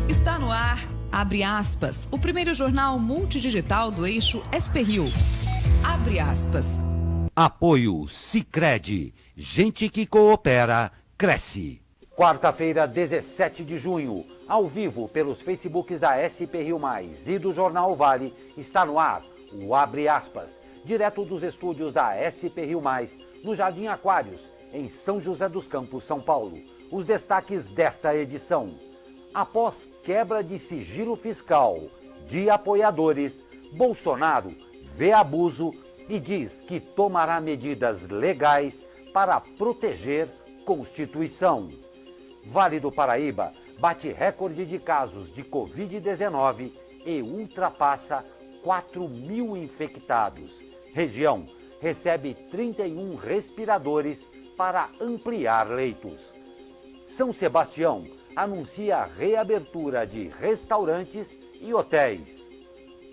Está no ar, abre aspas, o primeiro jornal multidigital do eixo SP-Rio. Abre aspas. Apoio Sicredi. Gente que coopera, cresce. Quarta-feira, 17 de junho, ao vivo pelos Facebooks da SP-Rio Mais e do Jornal Vale, está no ar o Abre Aspas, direto dos estúdios da SP-Rio Mais, no Jardim Aquários, em São José dos Campos, São Paulo. Os destaques desta edição. Após quebra de sigilo fiscal de apoiadores, Bolsonaro vê abuso e diz que tomará medidas legais para proteger Constituição. Vale do Paraíba bate recorde de casos de Covid-19 e ultrapassa 4.000 infectados. Região recebe 31 respiradores para ampliar leitos. São Sebastião anuncia a reabertura de restaurantes e hotéis.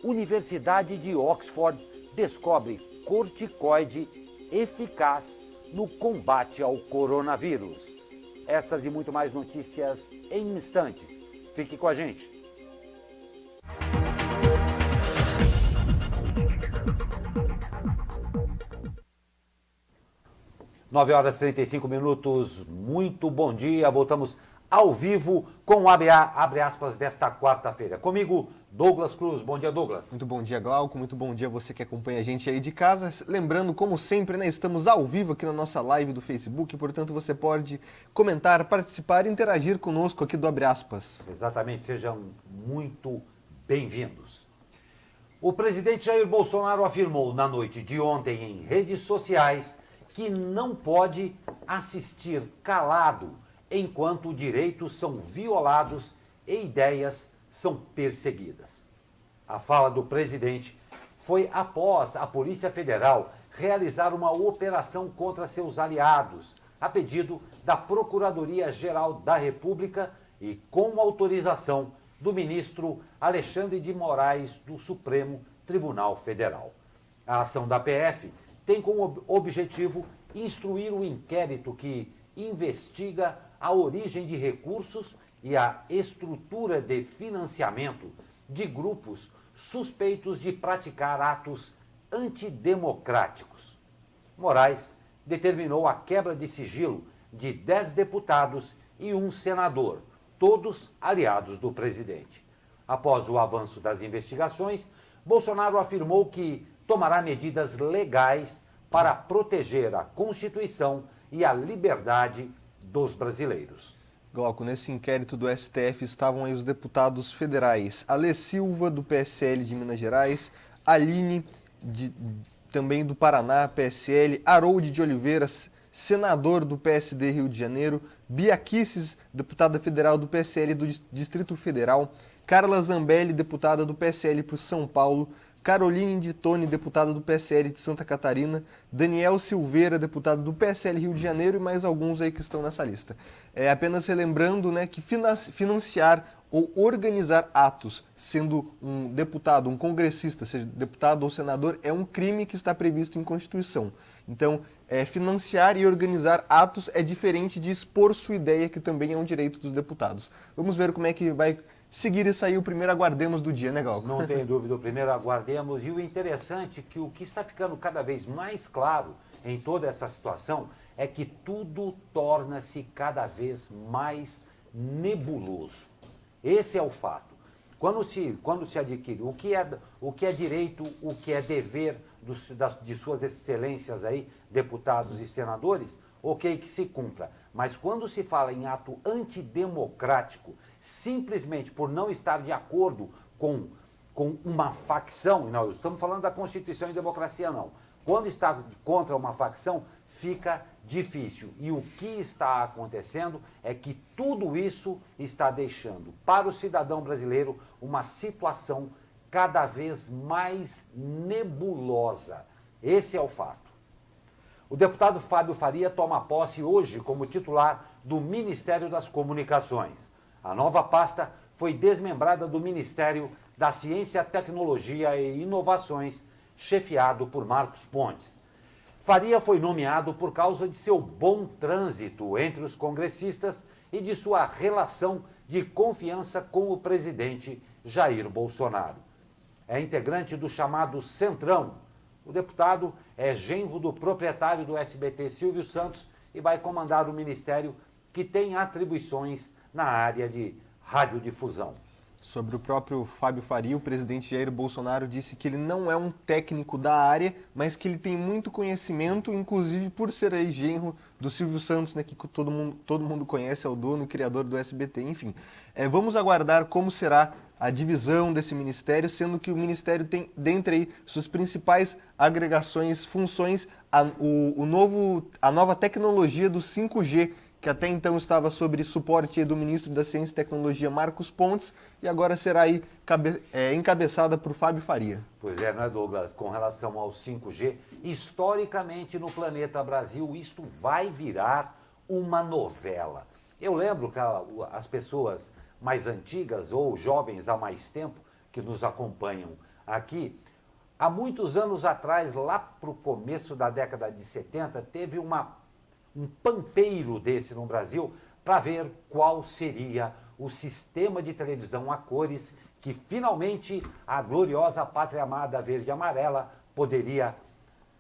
Universidade de Oxford descobre corticoide eficaz no combate ao coronavírus. Essas e muito mais notícias em instantes. Fique com a gente. Nove horas e 35 minutos. Muito bom dia. Voltamos ao vivo com o Abre Aspas desta quarta-feira. Comigo, Douglas Cruz. Bom dia, Douglas. Muito bom dia, Glauco. Muito bom dia você que acompanha a gente aí de casa. Lembrando, como sempre, né, estamos ao vivo aqui na nossa live do Facebook, portanto você pode comentar, participar e interagir conosco aqui do Abre Aspas. Exatamente, sejam muito bem-vindos. O presidente Jair Bolsonaro afirmou na noite de ontem em redes sociais que não pode assistir calado enquanto direitos são violados e ideias são perseguidas. A fala do presidente foi após a Polícia Federal realizar uma operação contra seus aliados, a pedido da Procuradoria-Geral da República e com autorização do ministro Alexandre de Moraes do Supremo Tribunal Federal. A ação da PF tem como objetivo instruir o inquérito que investiga a origem de recursos e a estrutura de financiamento de grupos suspeitos de praticar atos antidemocráticos. Moraes determinou a quebra de sigilo de 10 deputados e um senador, todos aliados do presidente. Após o avanço das investigações, Bolsonaro afirmou que tomará medidas legais para proteger a Constituição e a liberdade dos brasileiros. Glauco, nesse inquérito do STF estavam aí os deputados federais Alê Silva, do PSL de Minas Gerais, Aline, também do Paraná, PSL, Harold de Oliveira, senador do PSD Rio de Janeiro, Bia Kicis, deputada federal do PSL do Distrito Federal, Carla Zambelli, deputada do PSL por São Paulo, Caroline Ditone, deputada do PSL de Santa Catarina, Daniel Silveira, deputado do PSL Rio de Janeiro e mais alguns aí que estão nessa lista. Apenas relembrando, né, que financiar ou organizar atos, sendo um deputado, um congressista, seja deputado ou senador, é um crime que está previsto em Constituição. Então, financiar e organizar atos é diferente de expor sua ideia, que também é um direito dos deputados. Vamos ver como é que vai seguir isso aí, o primeiro aguardemos do dia, né, Galco? Não tem dúvida, o primeiro aguardemos. E o interessante é que o que está ficando cada vez mais claro em toda essa situação é que tudo torna-se cada vez mais nebuloso. Esse é o fato. Quando se adquire o que é direito, o que é dever de suas excelências aí, deputados e senadores, ok que se cumpra. Mas quando se fala em ato antidemocrático, simplesmente por não estar de acordo com uma facção, não estamos falando da Constituição e democracia não, quando está contra uma facção, fica difícil. E o que está acontecendo é que tudo isso está deixando para o cidadão brasileiro uma situação cada vez mais nebulosa. Esse é o fato. O deputado Fábio Faria toma posse hoje como titular do Ministério das Comunicações. A nova pasta foi desmembrada do Ministério da Ciência, Tecnologia e Inovações, chefiado por Marcos Pontes. Faria foi nomeado por causa de seu bom trânsito entre os congressistas e de sua relação de confiança com o presidente Jair Bolsonaro. É integrante do chamado Centrão. O deputado é genro do proprietário do SBT, Silvio Santos, e vai comandar o ministério que tem atribuições na área de radiodifusão. Sobre o próprio Fábio Faria, o presidente Jair Bolsonaro disse que ele não é um técnico da área, mas que ele tem muito conhecimento, inclusive por ser aí genro do Silvio Santos, né, que todo mundo conhece, é o dono e criador do SBT. Enfim, vamos aguardar como será a divisão desse ministério, sendo que o ministério tem, dentre aí, suas principais agregações, funções, a nova tecnologia do 5G, que até então estava sob suporte do ministro da Ciência e Tecnologia, Marcos Pontes, e agora será aí encabeçada por Fábio Faria. Pois é, não é, Douglas? Com relação ao 5G, historicamente no planeta Brasil, isto vai virar uma novela. Eu lembro que as pessoas mais antigas ou jovens há mais tempo que nos acompanham aqui, há muitos anos atrás, lá para o começo da década de 70, teve um pampeiro desse no Brasil para ver qual seria o sistema de televisão a cores que finalmente a gloriosa pátria amada verde e amarela poderia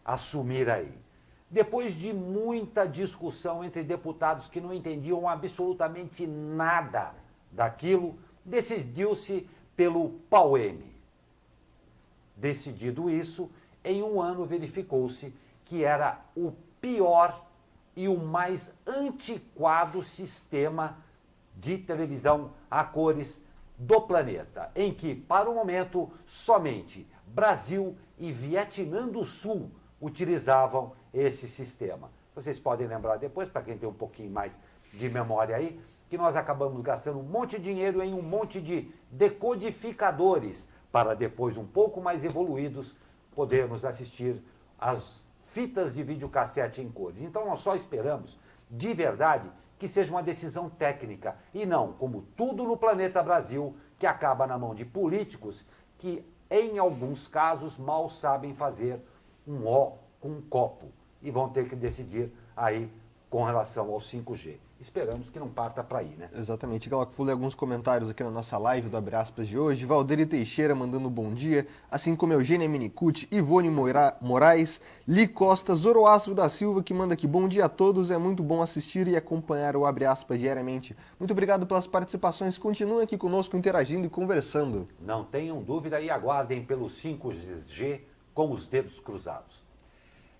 assumir aí. Depois de muita discussão entre deputados que não entendiam absolutamente nada daquilo, decidiu-se pelo PAU-M. Decidido isso, em um ano verificou-se que era o pior e o mais antiquado sistema de televisão a cores do planeta, em que, para o momento, somente Brasil e Vietnã do Sul utilizavam esse sistema. Vocês podem lembrar depois, para quem tem um pouquinho mais de memória aí, que nós acabamos gastando um monte de dinheiro em um monte de decodificadores, para depois, um pouco mais evoluídos, podermos assistir as fitas de videocassete em cores. Então nós só esperamos, de verdade, que seja uma decisão técnica e não, como tudo no planeta Brasil, que acaba na mão de políticos que, em alguns casos, mal sabem fazer um O com um copo e vão ter que decidir aí com relação ao 5G. Esperamos que não parta para aí, né? Exatamente. Galera, vou ler alguns comentários aqui na nossa live do Abre Aspas de hoje. Valderi Teixeira mandando bom dia, assim como Eugênia Minicucci, Ivone Moraes, Li Costa, Zoroastro da Silva, que manda aqui bom dia a todos, é muito bom assistir e acompanhar o Abre Aspas diariamente. Muito obrigado pelas participações, continuem aqui conosco interagindo e conversando. Não tenham dúvida e aguardem pelo 5G com os dedos cruzados.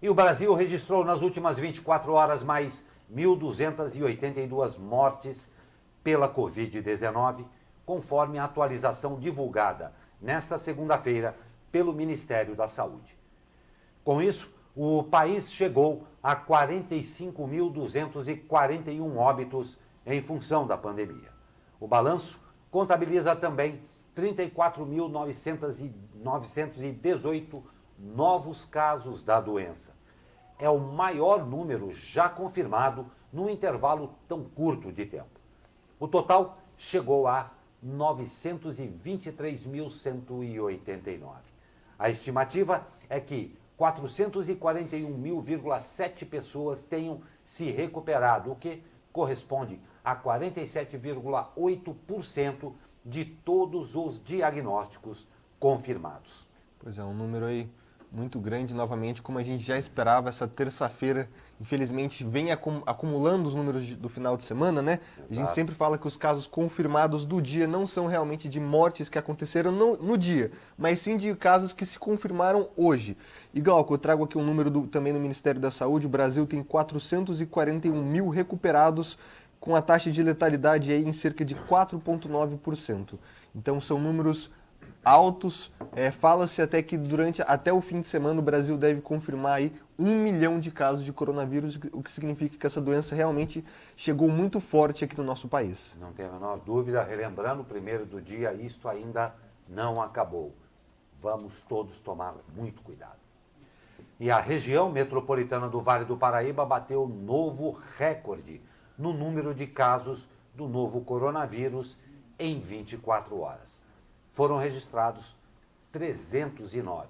E o Brasil registrou nas últimas 24 horas mais 1.282 mortes pela Covid-19, conforme a atualização divulgada nesta segunda-feira pelo Ministério da Saúde. Com isso, o país chegou a 45.241 óbitos em função da pandemia. O balanço contabiliza também 34.918 novos casos da doença. É o maior número já confirmado num intervalo tão curto de tempo. O total chegou a 923.189. A estimativa é que 441.000,7 pessoas tenham se recuperado, o que corresponde a 47,8% de todos os diagnósticos confirmados. Pois é, um número aí muito grande, novamente, como a gente já esperava, essa terça-feira, infelizmente, vem acumulando os números do final de semana, né? Exato. A gente sempre fala que os casos confirmados do dia não são realmente de mortes que aconteceram no dia, mas sim de casos que se confirmaram hoje. E, Glauco, eu trago aqui um número também do Ministério da Saúde, o Brasil tem 441 mil recuperados, com a taxa de letalidade aí em cerca de 4,9%. Então, são números altos. Fala-se até que até o fim de semana o Brasil deve confirmar aí 1 milhão de casos de coronavírus, o que significa que essa doença realmente chegou muito forte aqui no nosso país. Não tem a menor dúvida, relembrando o primeiro do dia, isto ainda não acabou. Vamos todos tomar muito cuidado. E a região metropolitana do Vale do Paraíba bateu novo recorde no número de casos do novo coronavírus em 24 horas. Foram registrados 309.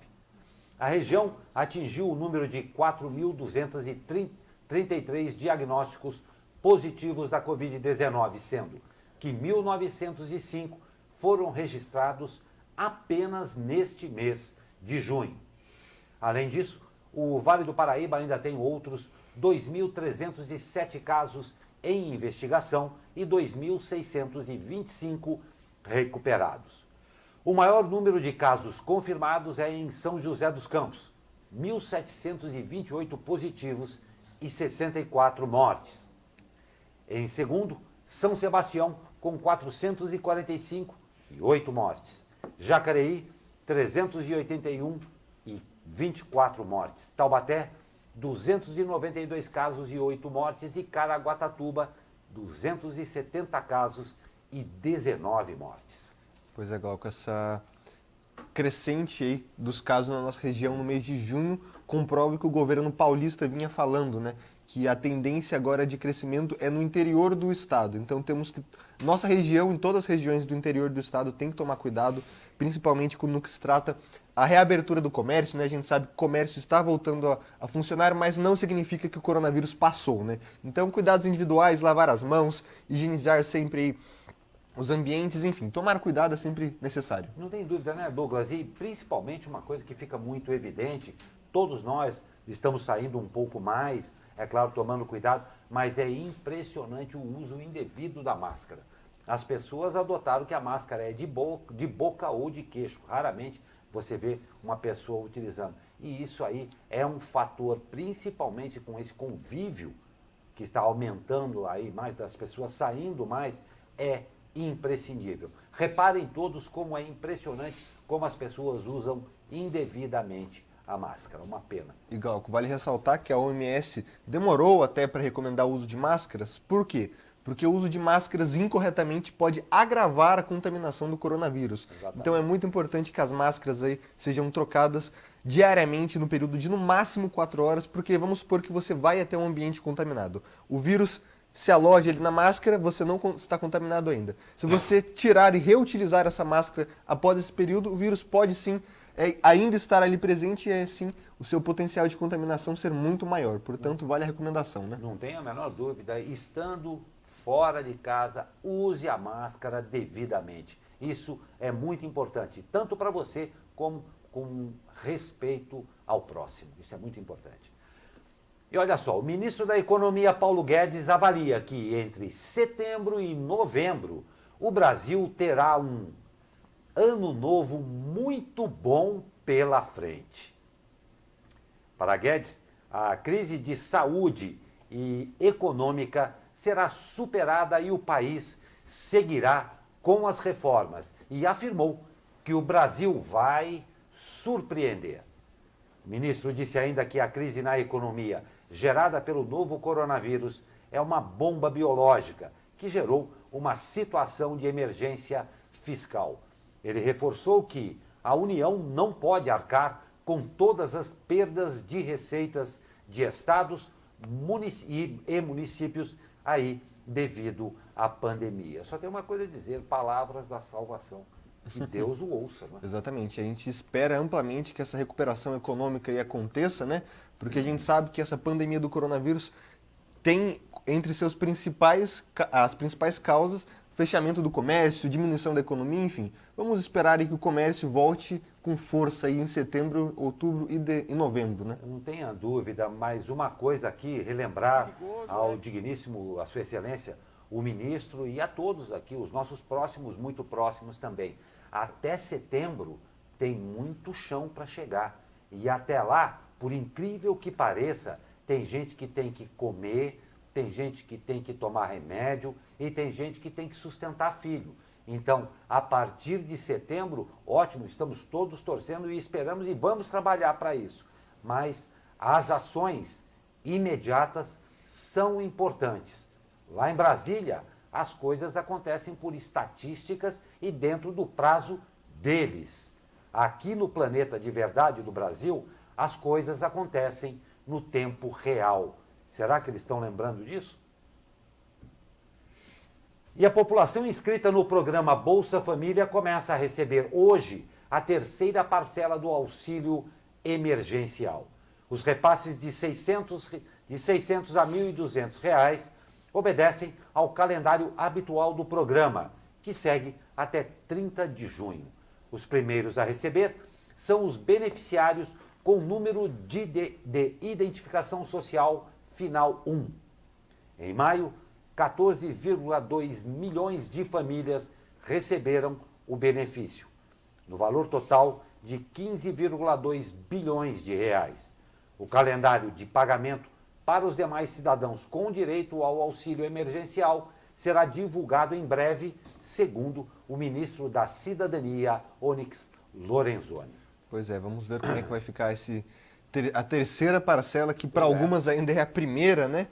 A região atingiu o número de 4.233 diagnósticos positivos da Covid-19, sendo que 1.905 foram registrados apenas neste mês de junho. Além disso, o Vale do Paraíba ainda tem outros 2.307 casos em investigação e 2.625 recuperados. O maior número de casos confirmados é em São José dos Campos, 1.728 positivos e 64 mortes. Em segundo, São Sebastião, com 445 e 8 mortes. Jacareí, 381 e 24 mortes. Taubaté, 292 casos e 8 mortes. E Caraguatatuba, 270 casos e 19 mortes. Pois é, Glauco, essa crescente aí dos casos na nossa região no mês de junho comprova que o governo paulista vinha falando, né? Que a tendência agora de crescimento é no interior do estado. Então temos que... Nossa região, em todas as regiões do interior do estado, tem que tomar cuidado, principalmente no que se trata a reabertura do comércio, né? A gente sabe que o comércio está voltando a funcionar, mas não significa que o coronavírus passou, né? Então, cuidados individuais, lavar as mãos, higienizar sempre aí os ambientes, enfim, tomar cuidado é sempre necessário. Não tem dúvida, né, Douglas? E principalmente uma coisa que fica muito evidente, todos nós estamos saindo um pouco mais, é claro, tomando cuidado, mas é impressionante o uso indevido da máscara. As pessoas adotaram que a máscara é de boca ou de queixo. Raramente você vê uma pessoa utilizando. E isso aí é um fator, principalmente com esse convívio que está aumentando aí mais, das pessoas saindo mais, é imprescindível. Reparem todos como é impressionante como as pessoas usam indevidamente a máscara, uma pena. E Glauco, vale ressaltar que a OMS demorou até para recomendar o uso de máscaras. Por quê? Porque o uso de máscaras incorretamente pode agravar a contaminação do coronavírus. Exatamente. Então é muito importante que as máscaras aí sejam trocadas diariamente no período de no máximo 4 horas, porque vamos supor que você vai até um ambiente contaminado. O vírus se aloja ali na máscara, você não está contaminado ainda. Se você tirar e reutilizar essa máscara após esse período, o vírus pode sim ainda estar ali presente e assim o seu potencial de contaminação ser muito maior. Portanto, vale a recomendação, né? Não tem a menor dúvida, estando fora de casa, use a máscara devidamente. Isso é muito importante, tanto para você como com respeito ao próximo. Isso é muito importante. E olha só, o ministro da Economia, Paulo Guedes, avalia que entre setembro e novembro o Brasil terá um ano novo muito bom pela frente. Para Guedes, a crise de saúde e econômica será superada e o país seguirá com as reformas. E afirmou que o Brasil vai surpreender. O ministro disse ainda que a crise na economia gerada pelo novo coronavírus é uma bomba biológica que gerou uma situação de emergência fiscal. Ele reforçou que a União não pode arcar com todas as perdas de receitas de estados e municípios aí devido à pandemia. Só tem uma coisa a dizer, palavras da salvação. Que Deus o ouça, né? Exatamente. A gente espera amplamente que essa recuperação econômica aí aconteça, né? Porque a gente sabe que essa pandemia do coronavírus tem entre as principais causas fechamento do comércio, diminuição da economia, enfim. Vamos esperar aí que o comércio volte com força aí em setembro, outubro e novembro, né? Não tenha dúvida, mas uma coisa aqui, relembrar ao digníssimo, a sua excelência, o ministro e a todos aqui, os nossos próximos, muito próximos também. Até setembro tem muito chão para chegar. E até lá, por incrível que pareça, tem gente que tem que comer, tem gente que tem que tomar remédio e tem gente que tem que sustentar filho. Então, a partir de setembro, ótimo, estamos todos torcendo e esperamos e vamos trabalhar para isso. Mas as ações imediatas são importantes. Lá em Brasília, as coisas acontecem por estatísticas e dentro do prazo deles. Aqui no planeta de verdade do Brasil, as coisas acontecem no tempo real. Será que eles estão lembrando disso? E a população inscrita no programa Bolsa Família começa a receber hoje a terceira parcela do auxílio emergencial. Os repasses de 600 a R$ 1.200 obedecem ao calendário habitual do programa, que segue até 30 de junho. Os primeiros a receber são os beneficiários com número de identificação social final 1. Em maio, 14,2 milhões de famílias receberam o benefício, no valor total de 15,2 bilhões de reais. O calendário de pagamento para os demais cidadãos com direito ao auxílio emergencial será divulgado em breve, segundo o ministro da Cidadania, Onyx Lorenzoni. Pois é, vamos ver como é que vai ficar a terceira parcela, que para algumas ainda é a primeira, né?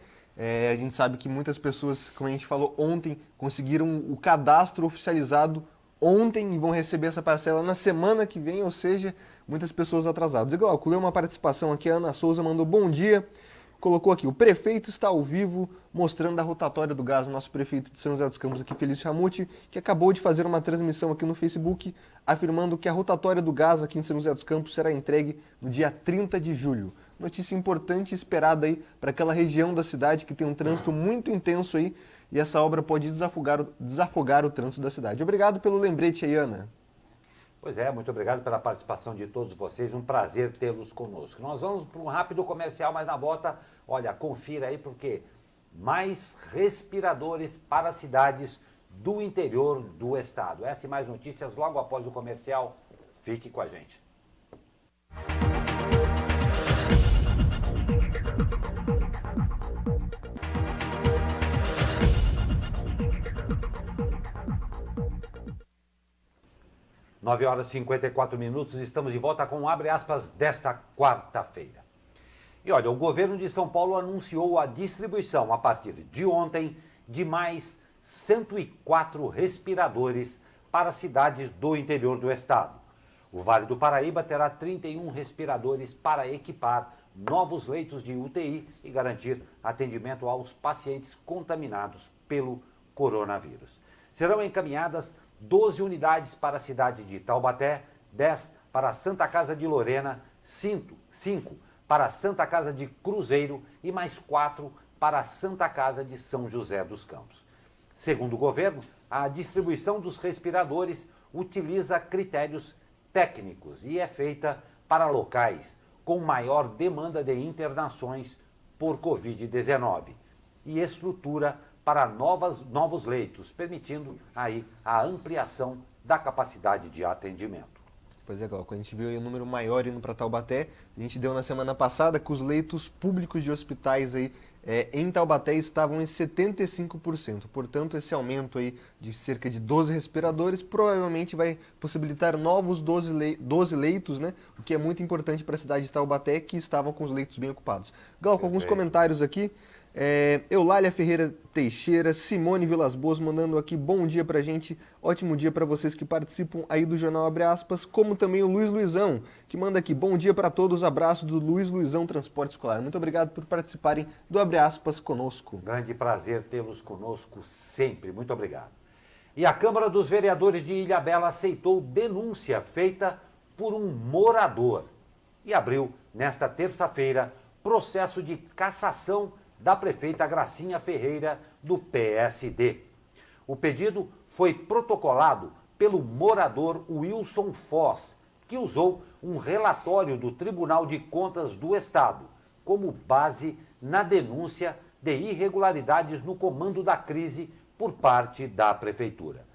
A gente sabe que muitas pessoas, como a gente falou ontem, conseguiram o cadastro oficializado ontem e vão receber essa parcela na semana que vem, ou seja, muitas pessoas atrasadas. E Glauco, leu uma participação aqui, a Ana Souza mandou bom dia, colocou aqui, o prefeito está ao vivo mostrando a rotatória do gás, nosso prefeito de São José dos Campos aqui, Felício Ramute, que acabou de fazer uma transmissão aqui no Facebook, afirmando que a rotatória do gás aqui em São José dos Campos será entregue no dia 30 de julho. Notícia importante e esperada aí para aquela região da cidade que tem um trânsito muito intenso aí e essa obra pode desafogar o trânsito da cidade. Obrigado pelo lembrete aí, Ana. Pois é, muito obrigado pela participação de todos vocês, um prazer tê-los conosco. Nós vamos para um rápido comercial, mas na volta, olha, confira aí porque mais respiradores para as cidades do interior do estado. Essa e mais notícias logo após o comercial. Fique com a gente. Nove horas e 54 minutos, estamos de volta com Abre Aspas desta quarta-feira. E olha, o governo de São Paulo anunciou a distribuição a partir de ontem de mais 104 respiradores para cidades do interior do estado. O Vale do Paraíba terá 31 respiradores para equipar novos leitos de UTI e garantir atendimento aos pacientes contaminados pelo coronavírus. Serão encaminhadas 12 unidades para a cidade de Taubaté, 10 para a Santa Casa de Lorena, 5 para a Santa Casa de Cruzeiro e mais 4 para a Santa Casa de São José dos Campos. Segundo o governo, a distribuição dos respiradores utiliza critérios técnicos e é feita para locais com maior demanda de internações por Covid-19 e estrutura para novos leitos, permitindo aí a ampliação da capacidade de atendimento. Pois é, Glauco, a gente viu aí um número maior indo para Taubaté. A gente deu na semana passada que os leitos públicos de hospitais aí em Taubaté estavam em 75%. Portanto, esse aumento aí de cerca de 12 respiradores provavelmente vai possibilitar novos 12 leitos, né? O que é muito importante para a cidade de Taubaté, que estavam com os leitos bem ocupados. Glauco, alguns comentários aqui. Eulália Ferreira Teixeira, Simone Vilas Boas mandando aqui bom dia pra gente, ótimo dia para vocês que participam aí do Jornal Abre Aspas, como também o Luiz Luizão, que manda aqui bom dia para todos, abraço do Luiz Luizão Transporte Escolar. Muito obrigado por participarem do Abre Aspas conosco. Grande prazer tê-los conosco sempre, muito obrigado. E a Câmara dos Vereadores de Ilhabela aceitou denúncia feita por um morador e abriu nesta terça-feira processo de cassação da prefeita Gracinha Ferreira, do PSD. O pedido foi protocolado pelo morador Wilson Foz, que usou um relatório do Tribunal de Contas do Estado como base na denúncia de irregularidades no comando da crise por parte da prefeitura.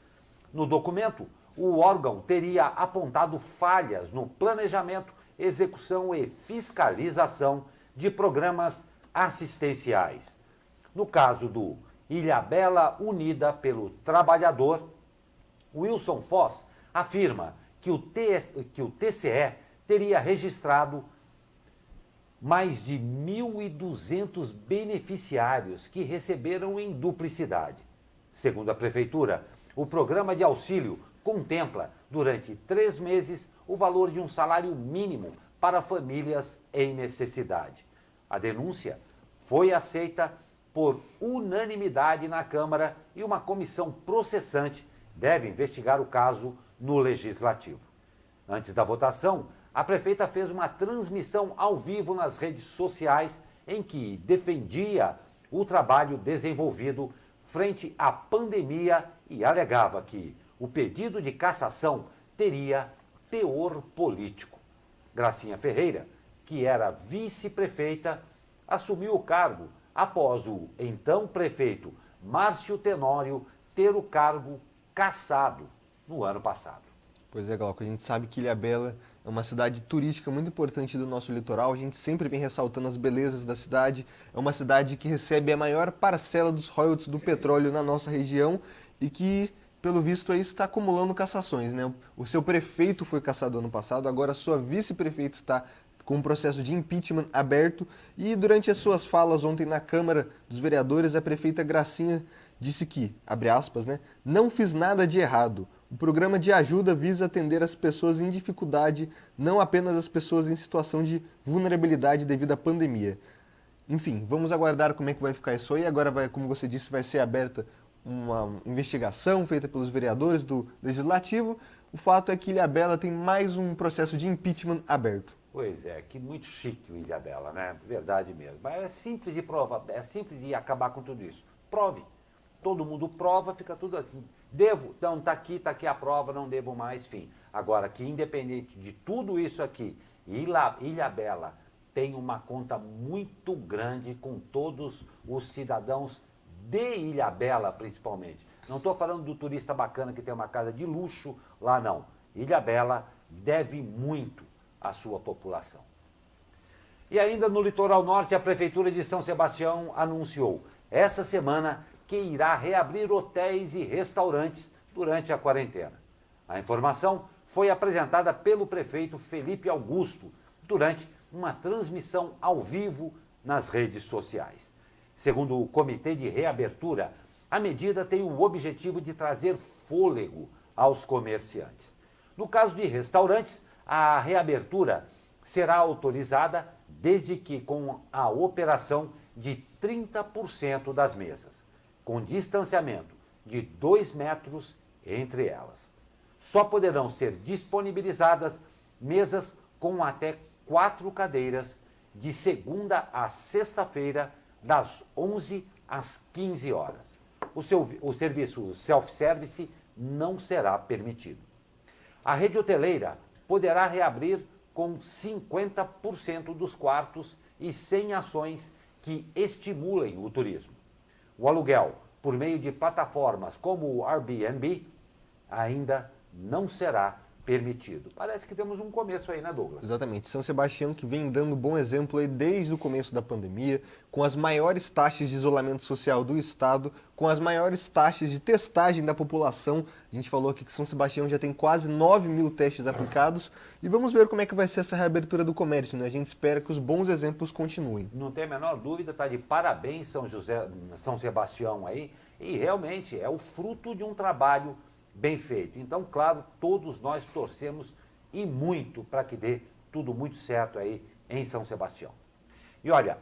No documento, o órgão teria apontado falhas no planejamento, execução e fiscalização de programas assistenciais. No caso do Ilhabela Unida pelo Trabalhador, Wilson Foz afirma que o TCE teria registrado mais de 1.200 beneficiários que receberam em duplicidade. Segundo a Prefeitura, o programa de auxílio contempla, durante 3 meses, o valor de um salário mínimo para famílias em necessidade. A denúncia foi aceita por unanimidade na Câmara e uma comissão processante deve investigar o caso no Legislativo. Antes da votação, a prefeita fez uma transmissão ao vivo nas redes sociais em que defendia o trabalho desenvolvido frente à pandemia e alegava que o pedido de cassação teria teor político. Gracinha Ferreira, que era vice-prefeita, assumiu o cargo após o então prefeito Márcio Tenório ter o cargo cassado no ano passado. Pois é, Glauco, a gente sabe que Ilhabela é uma cidade turística muito importante do nosso litoral, a gente sempre vem ressaltando as belezas da cidade, é uma cidade que recebe a maior parcela dos royalties do petróleo na nossa região e que, pelo visto, aí está acumulando cassações, né? O seu prefeito foi cassado ano passado, agora a sua vice-prefeita está com um processo de impeachment aberto e durante as suas falas ontem na Câmara dos Vereadores, a prefeita Gracinha disse que, abre aspas, né, não fiz nada de errado. O programa de ajuda visa atender as pessoas em dificuldade, não apenas as pessoas em situação de vulnerabilidade devido à pandemia. Enfim, vamos aguardar como é que vai ficar isso aí. Agora, como você disse, vai ser aberta uma investigação feita pelos vereadores do Legislativo. O fato é que Ilhabela tem mais um processo de impeachment aberto. Pois é, que muito chique o Ilhabela, né? Verdade mesmo. Mas é simples de provar, é simples de acabar com tudo isso. Prove. Todo mundo prova, fica tudo assim. Devo? Então, tá aqui a prova, não devo mais, fim. Agora, que independente de tudo isso aqui, Ilhabela tem uma conta muito grande com todos os cidadãos de Ilhabela, principalmente. Não estou falando do turista bacana que tem uma casa de luxo lá, não. Ilhabela deve muito à sua população. E ainda no litoral norte, a Prefeitura de São Sebastião anunciou essa semana que irá reabrir hotéis e restaurantes durante a quarentena. A informação foi apresentada pelo prefeito Felipe Augusto durante uma transmissão ao vivo nas redes sociais. Segundo o Comitê de Reabertura, a medida tem o objetivo de trazer fôlego aos comerciantes. No caso de restaurantes, a reabertura será autorizada desde que com a operação de 30% das mesas, com distanciamento de 2 metros entre elas. Só poderão ser disponibilizadas mesas com até 4 cadeiras de segunda a sexta-feira, das 11 às 15 horas. O serviço self-service não será permitido. A rede hoteleira poderá reabrir com 50% dos quartos e sem ações que estimulem o turismo. O aluguel, por meio de plataformas como o Airbnb, ainda não será permitido. Parece que temos um começo aí, né, Douglas? Exatamente. São Sebastião que vem dando bom exemplo aí desde o começo da pandemia, com as maiores taxas de isolamento social do estado, com as maiores taxas de testagem da população. A gente falou aqui que São Sebastião já tem quase 9 mil testes aplicados e vamos ver como é que vai ser essa reabertura do comércio, né? A gente espera que os bons exemplos continuem. Não tem a menor dúvida, está de parabéns São Sebastião aí, e realmente é o fruto de um trabalho bem feito. Então, claro, todos nós torcemos e muito para que dê tudo muito certo aí em São Sebastião. E olha,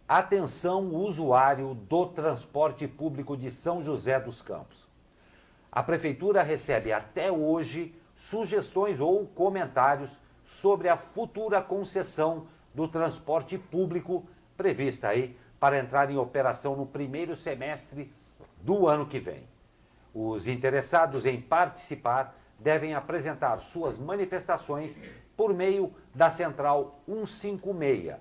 atenção usuário do transporte público de São José dos Campos. A Prefeitura recebe até hoje sugestões ou comentários sobre a futura concessão do transporte público prevista aí para entrar em operação no primeiro semestre do ano que vem. Os interessados em participar devem apresentar suas manifestações por meio da Central 156,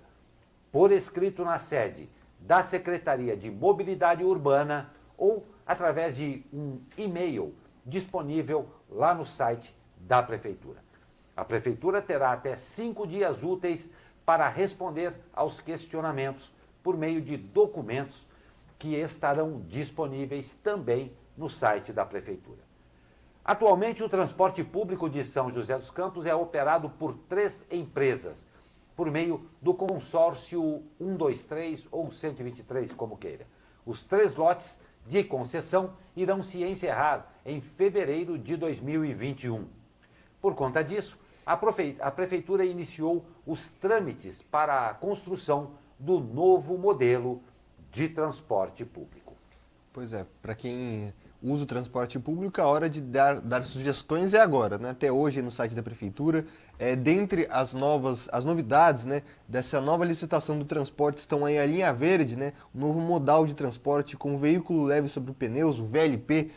por escrito na sede da Secretaria de Mobilidade Urbana ou através de um e-mail disponível lá no site da Prefeitura. A Prefeitura terá até 5 dias úteis para responder aos questionamentos por meio de documentos que estarão disponíveis também no site da Prefeitura. Atualmente, o transporte público de São José dos Campos é operado por 3 empresas, por meio do consórcio 123 ou 123, como queira. Os 3 lotes de concessão irão se encerrar em fevereiro de 2021. Por conta disso, a Prefeitura iniciou os trâmites para a construção do novo modelo de transporte público. Pois é, para quem usa o transporte público, a hora de dar sugestões é agora, né? Até hoje no site da Prefeitura. Dentre as novidades, né, dessa nova licitação do transporte estão aí a linha verde, né, o novo modal de transporte com veículo leve sobre pneus, o VLP,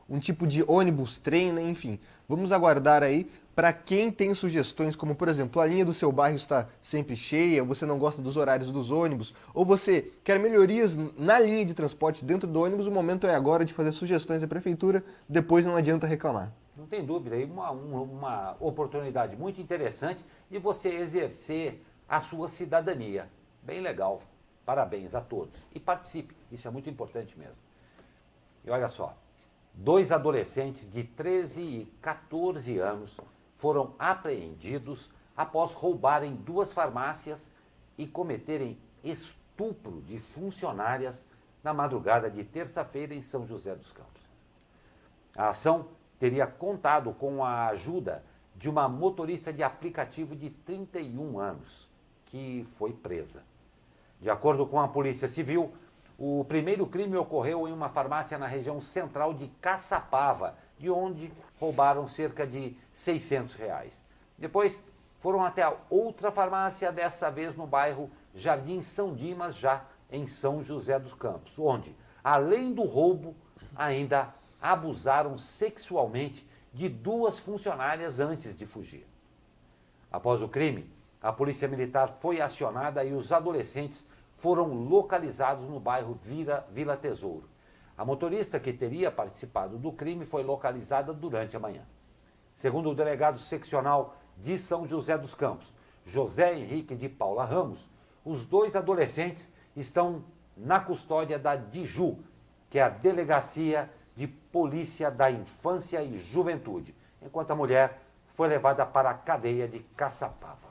um tipo de ônibus-trem, né, enfim. Vamos aguardar aí. Para quem tem sugestões, como por exemplo, a linha do seu bairro está sempre cheia, você não gosta dos horários dos ônibus, ou você quer melhorias na linha de transporte dentro do ônibus, o momento é agora de fazer sugestões à Prefeitura, depois não adianta reclamar. Não tem dúvida, aí uma oportunidade muito interessante de você exercer a sua cidadania. Bem legal. Parabéns a todos. E participe, isso é muito importante mesmo. E olha só, 2 adolescentes de 13 e 14 anos foram apreendidos após roubarem 2 farmácias e cometerem estupro de funcionárias na madrugada de terça-feira em São José dos Campos. A ação teria contado com a ajuda de uma motorista de aplicativo de 31 anos, que foi presa. De acordo com a Polícia Civil, o primeiro crime ocorreu em uma farmácia na região central de Caçapava, de onde roubaram cerca de R$600. Depois foram até a outra farmácia, dessa vez no bairro Jardim São Dimas, já em São José dos Campos, onde, além do roubo, ainda abusaram sexualmente de 2 funcionárias antes de fugir. Após o crime, a Polícia Militar foi acionada e os adolescentes foram localizados no bairro Vila Tesouro. A motorista que teria participado do crime foi localizada durante a manhã. Segundo o delegado seccional de São José dos Campos, José Henrique de Paula Ramos, os 2 adolescentes estão na custódia da DIJU, que é a Delegacia de Polícia da Infância e Juventude, enquanto a mulher foi levada para a cadeia de Caçapava.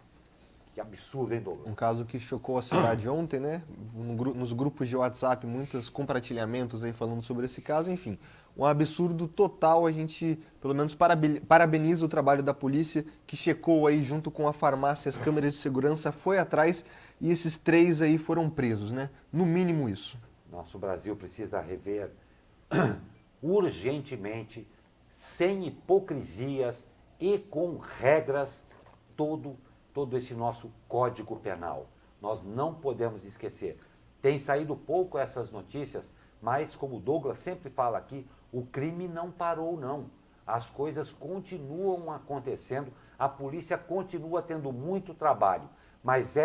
Que absurdo, hein, Douglas? Um caso que chocou a cidade ontem, né? Nos grupos de WhatsApp, muitos compartilhamentos aí falando sobre esse caso, enfim. Um absurdo total, a gente pelo menos parabeniza o trabalho da polícia, que checou aí junto com a farmácia, as câmeras de segurança, foi atrás e esses 3 aí foram presos, né? No mínimo isso. Nosso Brasil precisa rever urgentemente, sem hipocrisias e com regras, todo esse nosso Código Penal. Nós não podemos esquecer. Tem saído pouco essas notícias, mas como o Douglas sempre fala aqui, o crime não parou não. As coisas continuam acontecendo, a polícia continua tendo muito trabalho, mas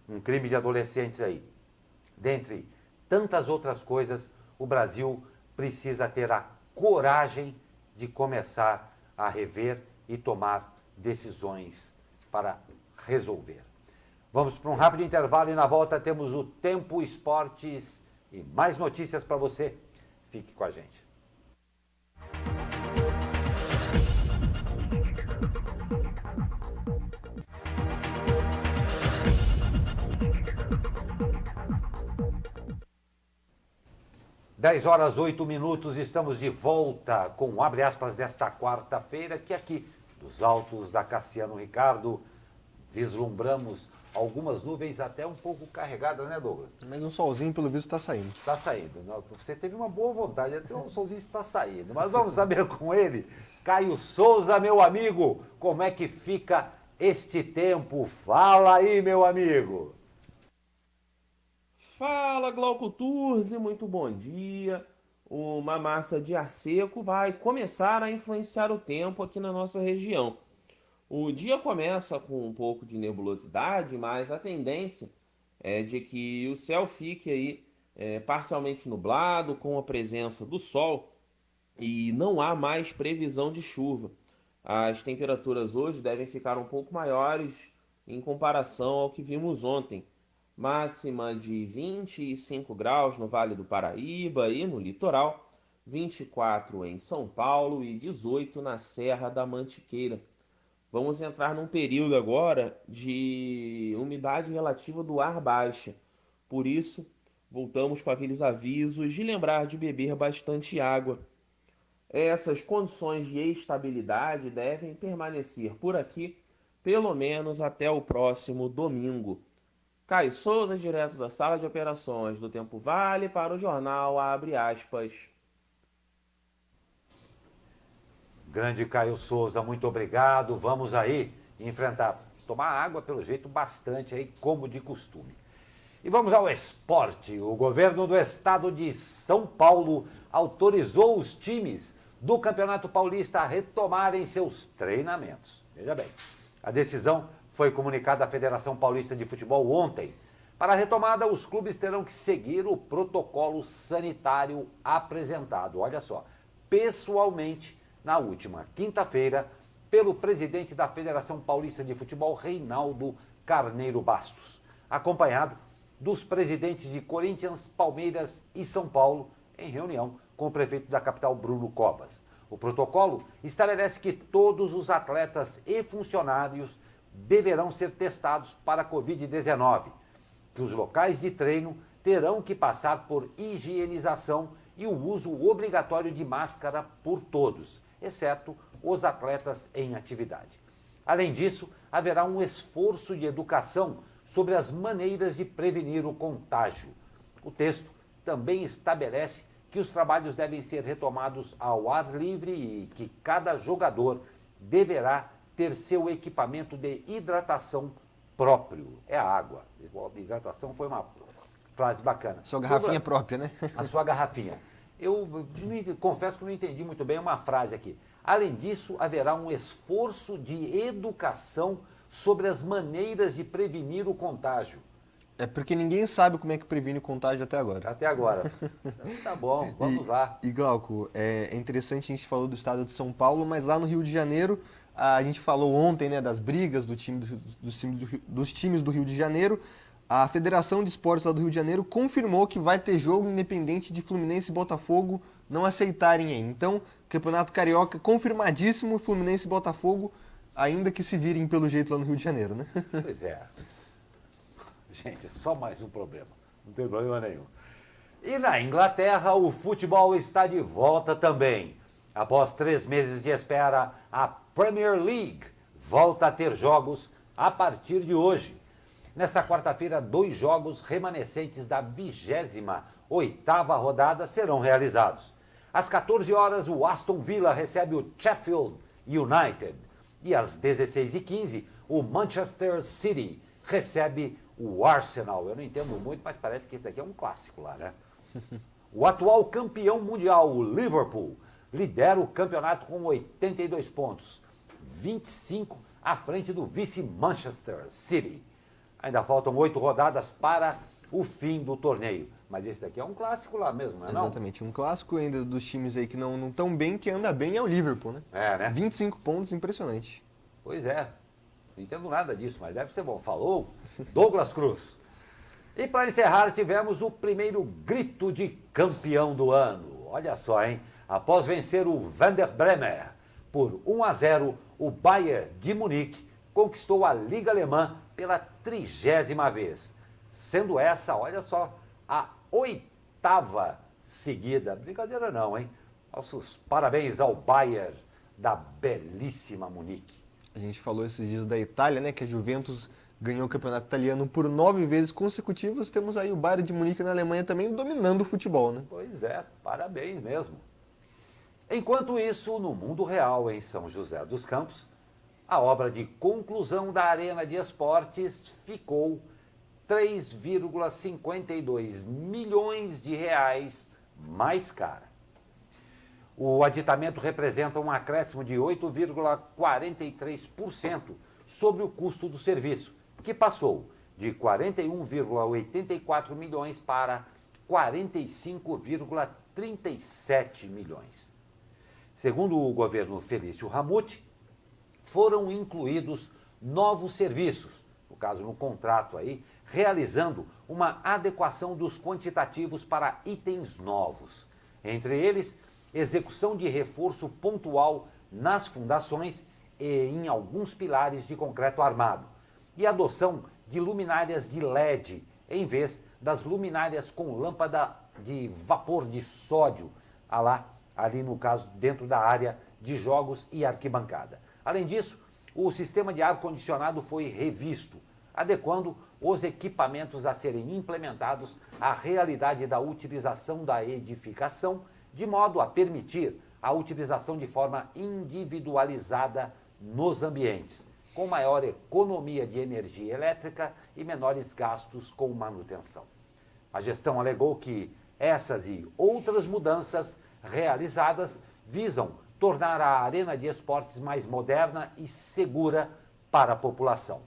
um crime de adolescentes aí, dentre tantas outras coisas, o Brasil precisa ter a coragem de começar a rever e tomar decisões para resolver. Vamos para um rápido intervalo e na volta temos o Tempo Esportes e mais notícias para você. Fique com a gente. Dez horas 8 minutos, estamos de volta com o Abre Aspas desta quarta-feira, que aqui, dos altos da Cassiano Ricardo, vislumbramos algumas nuvens até um pouco carregadas, né, Douglas? Mas um solzinho, pelo visto, está saindo. Está saindo. Você teve uma boa vontade, até um solzinho está saindo. Mas vamos saber com ele, Caio Souza, meu amigo, como é que fica este tempo? Fala aí, meu amigo. Fala, Glauco Turzi, muito bom dia. Uma massa de ar seco vai começar a influenciar o tempo aqui na nossa região. O dia começa com um pouco de nebulosidade, mas a tendência é de que o céu fique aí parcialmente nublado, com a presença do sol, e não há mais previsão de chuva. As temperaturas hoje devem ficar um pouco maiores em comparação ao que vimos ontem. Máxima de 25 graus no Vale do Paraíba e no litoral, 24 em São Paulo e 18 na Serra da Mantiqueira. Vamos entrar num período agora de umidade relativa do ar baixa. Por isso, voltamos com aqueles avisos de lembrar de beber bastante água. Essas condições de estabilidade devem permanecer por aqui, pelo menos até o próximo domingo. Caio Souza, direto da Sala de Operações do Tempo Vale, para o jornal Abre Aspas. Grande Caio Souza, muito obrigado. Vamos aí enfrentar, tomar água pelo jeito bastante aí, como de costume. E vamos ao esporte. O governo do estado de São Paulo autorizou os times do Campeonato Paulista a retomarem seus treinamentos. Veja bem, a decisão foi comunicada à Federação Paulista de Futebol ontem. Para a retomada, os clubes terão que seguir o protocolo sanitário apresentado, olha só, pessoalmente, na última quinta-feira, pelo presidente da Federação Paulista de Futebol, Reinaldo Carneiro Bastos, acompanhado dos presidentes de Corinthians, Palmeiras e São Paulo, em reunião com o prefeito da capital, Bruno Covas. O protocolo estabelece que todos os atletas e funcionários deverão ser testados para a Covid-19, que os locais de treino terão que passar por higienização e o uso obrigatório de máscara por todos, exceto os atletas em atividade. Além disso, haverá um esforço de educação sobre as maneiras de prevenir o contágio. O texto também estabelece que os trabalhos devem ser retomados ao ar livre e que cada jogador deverá ter seu equipamento de hidratação próprio. É a água. Hidratação foi uma frase bacana. Sua garrafinha própria, né? A sua garrafinha. Eu confesso que não entendi muito bem uma frase aqui. Além disso, haverá um esforço de educação sobre as maneiras de prevenir o contágio. É porque ninguém sabe como é que previne o contágio até agora. Até agora. Então, tá bom, vamos lá. E Glauco, é interessante, a gente falou do estado de São Paulo, mas lá no Rio de Janeiro, a gente falou ontem, né, das brigas dos times do Rio de Janeiro. A Federação de Esportes lá do Rio de Janeiro confirmou que vai ter jogo independente de Fluminense e Botafogo não aceitarem aí. Então, Campeonato Carioca confirmadíssimo, Fluminense e Botafogo, ainda que se virem pelo jeito lá no Rio de Janeiro, né? Pois é. Gente, é só mais um problema. Não tem problema nenhum. E na Inglaterra, o futebol está de volta também. Após 3 meses de espera, a Premier League volta a ter jogos a partir de hoje. Nesta quarta-feira, 2 jogos remanescentes da 28ª rodada serão realizados. Às 14 horas, o Aston Villa recebe o Sheffield United. E às 16h15, o Manchester City recebe o Arsenal. Eu não entendo muito, mas parece que esse aqui é um clássico lá, né? O atual campeão mundial, o Liverpool, lidera o campeonato com 82 pontos, 25 à frente do vice Manchester City. Ainda faltam 8 rodadas para o fim do torneio. Mas esse daqui é um clássico lá mesmo, não é? Exatamente, um clássico ainda dos times aí que não estão bem, que anda bem é o Liverpool, né? É, né? 25 pontos, impressionante. Pois é, não entendo nada disso, mas deve ser bom. Falou Douglas Cruz. E para encerrar, tivemos o primeiro grito de campeão do ano. Olha só, hein? Após vencer o Werder Bremen por 1-0, o Bayern de Munique conquistou a Liga Alemã pela 30ª vez. Sendo essa, olha só, a 8ª seguida. Brincadeira não, hein? Nossos parabéns ao Bayern da belíssima Munique. A gente falou esses dias da Itália, né? Que a Juventus ganhou o campeonato italiano por 9 vezes consecutivas. Temos aí o Bayern de Munique na Alemanha também dominando o futebol, né? Pois é, parabéns mesmo. Enquanto isso, no mundo real, em São José dos Campos, a obra de conclusão da Arena de Esportes ficou 3,52 milhões de reais mais cara. O aditamento representa um acréscimo de 8,43% sobre o custo do serviço, que passou de 41,84 milhões para 45,37 milhões. Segundo o governo Felício Ramute, foram incluídos novos serviços, no caso no contrato aí, realizando uma adequação dos quantitativos para itens novos. Entre eles, execução de reforço pontual nas fundações e em alguns pilares de concreto armado, e adoção de luminárias de LED em vez das luminárias com lâmpada de vapor de sódio, ali no caso dentro da área de jogos e arquibancada. Além disso, o sistema de ar-condicionado foi revisto, adequando os equipamentos a serem implementados à realidade da utilização da edificação, de modo a permitir a utilização de forma individualizada nos ambientes, com maior economia de energia elétrica e menores gastos com manutenção. A gestão alegou que essas e outras mudanças realizadas visam tornar a arena de esportes mais moderna e segura para a população.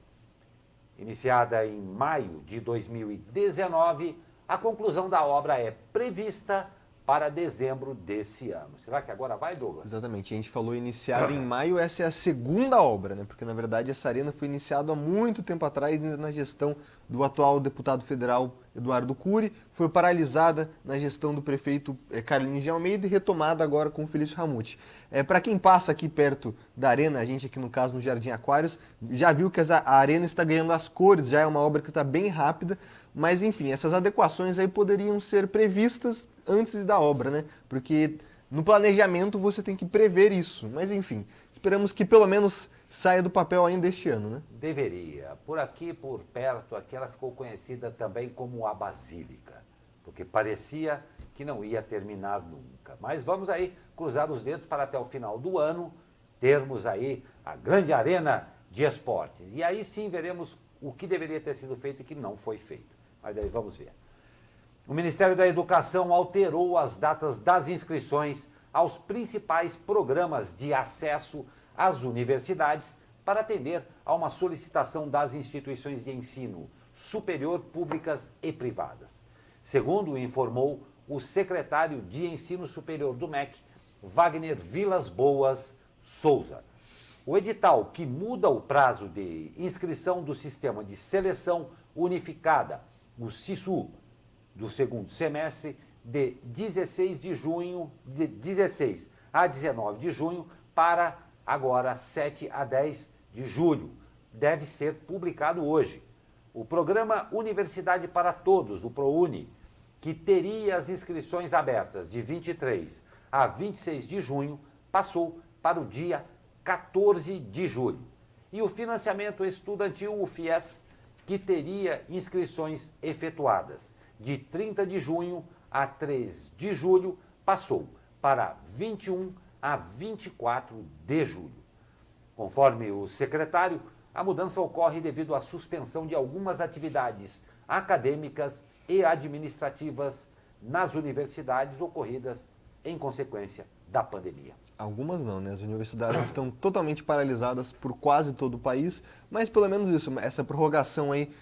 Iniciada em maio de 2019, a conclusão da obra é prevista para dezembro desse ano. Será que agora vai, Douglas? Exatamente, a gente falou iniciada em maio, essa é a segunda obra, né? Porque na verdade essa arena foi iniciada há muito tempo atrás, ainda na gestão do atual deputado federal Eduardo Cury, foi paralisada na gestão do prefeito Carlinhos de Almeida e retomada agora com o Felício Ramute. Para quem passa aqui perto da arena, a gente aqui no caso no Jardim Aquários, já viu que a arena está ganhando as cores, já é uma obra que está bem rápida, mas enfim, essas adequações aí poderiam ser previstas antes da obra, né? Porque no planejamento você tem que prever isso. Mas enfim, esperamos que pelo menos saia do papel ainda este ano, né? Deveria. Por aqui, por perto, aqui ela ficou conhecida também como a Basílica, porque parecia que não ia terminar nunca. Mas vamos aí cruzar os dedos para até o final do ano termos aí a grande arena de esportes. E aí sim veremos o que deveria ter sido feito e que não foi feito. Mas aí vamos ver. O Ministério da Educação alterou as datas das inscrições aos principais programas de acesso às universidades para atender a uma solicitação das instituições de ensino superior públicas e privadas. Segundo informou o secretário de Ensino Superior do MEC, Wagner Vilas Boas Souza. O edital, que muda o prazo de inscrição do Sistema de Seleção Unificada, o SISU, do segundo semestre, de 16 a 19 de junho para agora 7 a 10 de julho. Deve ser publicado hoje. O programa Universidade para Todos, o ProUni, que teria as inscrições abertas de 23 a 26 de junho, passou para o dia 14 de julho. E o financiamento estudantil, o FIES, que teria inscrições efetuadas de 30 de junho a 3 de julho, passou para 21 a 24 de julho. Conforme o secretário, a mudança ocorre devido à suspensão de algumas atividades acadêmicas e administrativas nas universidades ocorridas em consequência da pandemia. Algumas não, né? As universidades estão totalmente paralisadas por quase todo o país, mas pelo menos isso, essa prorrogação aí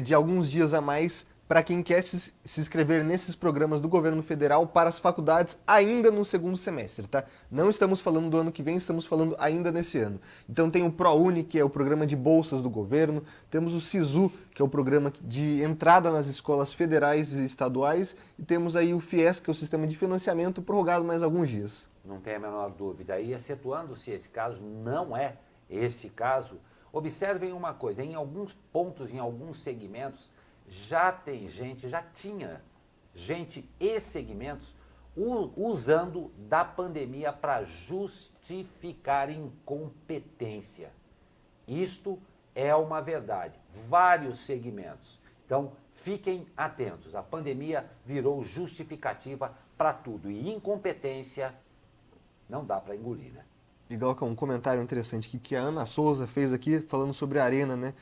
de alguns dias a mais para quem quer se inscrever nesses programas do governo federal para as faculdades ainda no segundo semestre, tá? Não estamos falando do ano que vem, estamos falando ainda nesse ano. Então tem o ProUni, que é o programa de bolsas do governo, temos o SISU, que é o programa de entrada nas escolas federais e estaduais, e temos aí o FIES, que é o sistema de financiamento, prorrogado mais alguns dias. Não tem a menor dúvida. E excetuando-se esse caso, não é esse caso, observem uma coisa, em alguns pontos, em alguns segmentos, já tinha gente e segmentos usando da pandemia para justificar incompetência. Isto é uma verdade. Vários segmentos. Então, fiquem atentos. A pandemia virou justificativa para tudo. E incompetência não dá para engolir, né? E Glauca, um comentário interessante que a Ana Souza fez aqui, falando sobre a arena, né?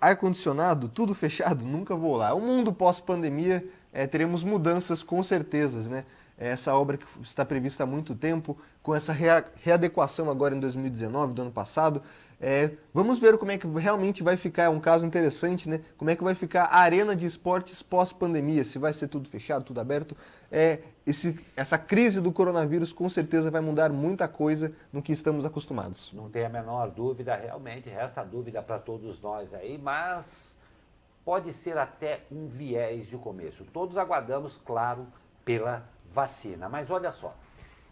Ar-condicionado, tudo fechado, nunca vou lá. O mundo pós-pandemia, teremos mudanças com certeza, né? Essa obra que está prevista há muito tempo, com essa readequação agora em 2019, do ano passado. Vamos ver como é que realmente vai ficar, é um caso interessante, né? Como é que vai ficar a arena de esportes pós-pandemia, se vai ser tudo fechado, tudo aberto. Essa crise do coronavírus com certeza vai mudar muita coisa no que estamos acostumados. Não tem a menor dúvida, realmente resta dúvida para todos nós aí, mas pode ser até um viés de começo. Todos aguardamos, claro, pela vacina. Mas olha só,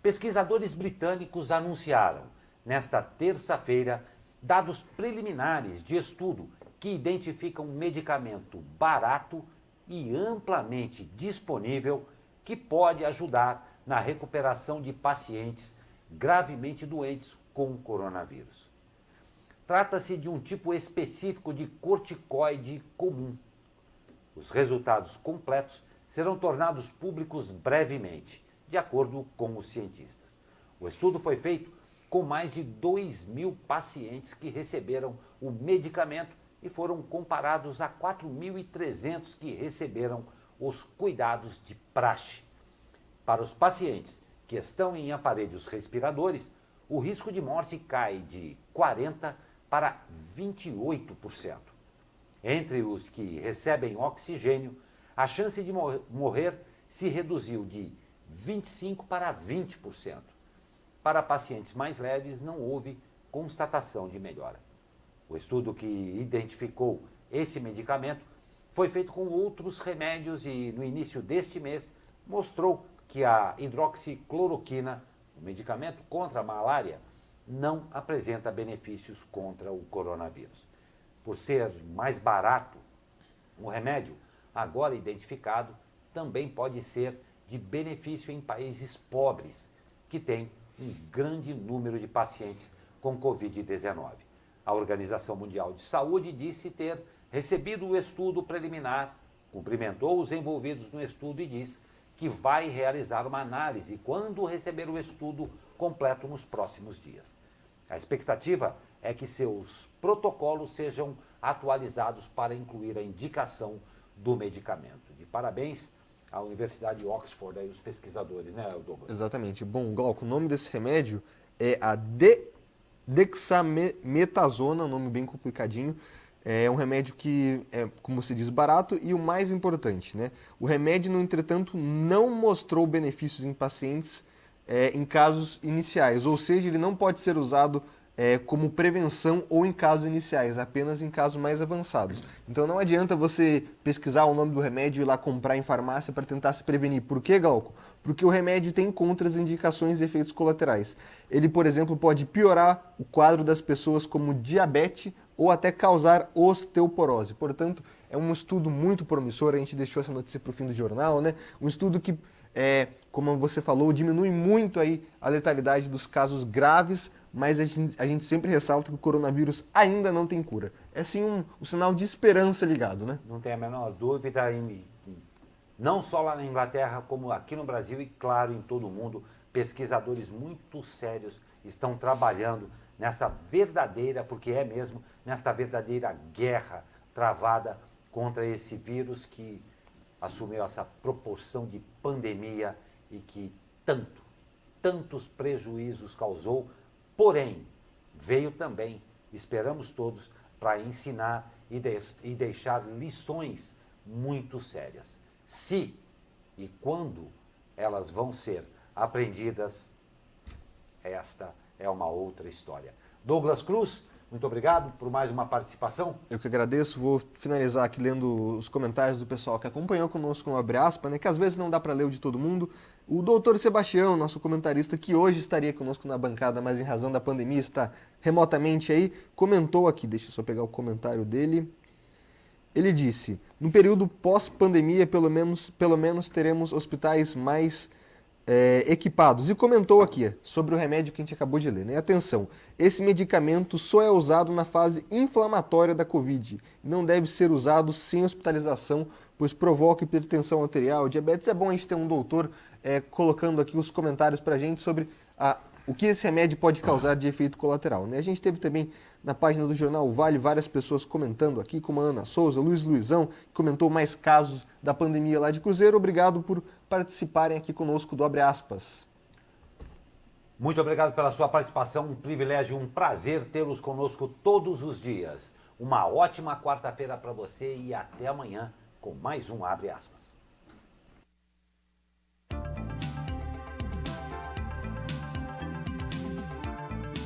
pesquisadores britânicos anunciaram nesta terça-feira dados preliminares de estudo que identificam um medicamento barato e amplamente disponível que pode ajudar na recuperação de pacientes gravemente doentes com o coronavírus. Trata-se de um tipo específico de corticoide comum. Os resultados completos serão tornados públicos brevemente, de acordo com os cientistas. O estudo foi feito com mais de 2.000 pacientes que receberam o medicamento e foram comparados a 4.300 que receberam os cuidados de praxe. Para os pacientes que estão em aparelhos respiradores, o risco de morte cai de 40% para 28%. Entre os que recebem oxigênio, a chance de morrer se reduziu de 25% para 20%. Para pacientes mais leves, não houve constatação de melhora. O estudo que identificou esse medicamento foi feito com outros remédios e, no início deste mês, mostrou que a hidroxicloroquina, o medicamento contra a malária, não apresenta benefícios contra o coronavírus. Por ser mais barato, o remédio, agora identificado, também pode ser de benefício em países pobres, que têm um grande número de pacientes com Covid-19. A Organização Mundial de Saúde disse ter recebido o estudo preliminar, cumprimentou os envolvidos no estudo e diz que vai realizar uma análise quando receber o estudo completo nos próximos dias. A expectativa é que seus protocolos sejam atualizados para incluir a indicação do medicamento. De parabéns à Universidade de Oxford e os pesquisadores, né, Douglas? Exatamente. Bom, Glauco, o nome desse remédio é a dexametasona, um nome bem complicadinho. É um remédio que é, como se diz, barato e o mais importante, né? O remédio, no entretanto, não mostrou benefícios em pacientes em casos iniciais, ou seja, ele não pode ser usado como prevenção ou em casos iniciais, apenas em casos mais avançados. Então não adianta você pesquisar o nome do remédio e ir lá comprar em farmácia para tentar se prevenir. Por quê, Glauco? Porque o remédio tem contraindicações e efeitos colaterais. Ele, por exemplo, pode piorar o quadro das pessoas como diabetes ou até causar osteoporose. Portanto, é um estudo muito promissor, a gente deixou essa notícia para o fim do jornal, né? Um estudo que, como você falou, diminui muito aí a letalidade dos casos graves, mas a gente sempre ressalta que o coronavírus ainda não tem cura. É sim um sinal de esperança ligado, né? Não tem a menor dúvida, não só lá na Inglaterra, como aqui no Brasil e, claro, em todo o mundo, pesquisadores muito sérios estão trabalhando nessa verdadeira, porque é mesmo, nesta verdadeira guerra travada contra esse vírus que assumiu essa proporção de pandemia e que tantos prejuízos causou, porém, veio também, esperamos todos, para ensinar e deixar lições muito sérias. Se e quando elas vão ser aprendidas, esta é uma outra história. Douglas Cruz, muito obrigado por mais uma participação. Eu que agradeço, vou finalizar aqui lendo os comentários do pessoal que acompanhou conosco no Abre Aspas, né, que às vezes não dá para ler o de todo mundo. O doutor Sebastião, nosso comentarista, que hoje estaria conosco na bancada, mas em razão da pandemia está remotamente aí, comentou aqui, deixa eu só pegar o comentário dele. Ele disse, no período pós-pandemia, pelo menos teremos hospitais mais equipados. E comentou aqui sobre o remédio que a gente acabou de ler. Né? Atenção, esse medicamento só é usado na fase inflamatória da Covid. Não deve ser usado sem hospitalização, pois provoca hipertensão arterial, diabetes. É bom a gente ter um doutor colocando aqui os comentários para a gente sobre o que esse remédio pode causar de efeito colateral. Né? A gente teve também na página do Jornal Vale várias pessoas comentando aqui, como a Ana Souza, Luiz Luizão, que comentou mais casos da pandemia lá de Cruzeiro. Obrigado por participarem aqui conosco do Abre Aspas. Muito obrigado pela sua participação, um privilégio, um prazer tê-los conosco todos os dias. Uma ótima quarta-feira para você e até amanhã com mais um Abre Aspas.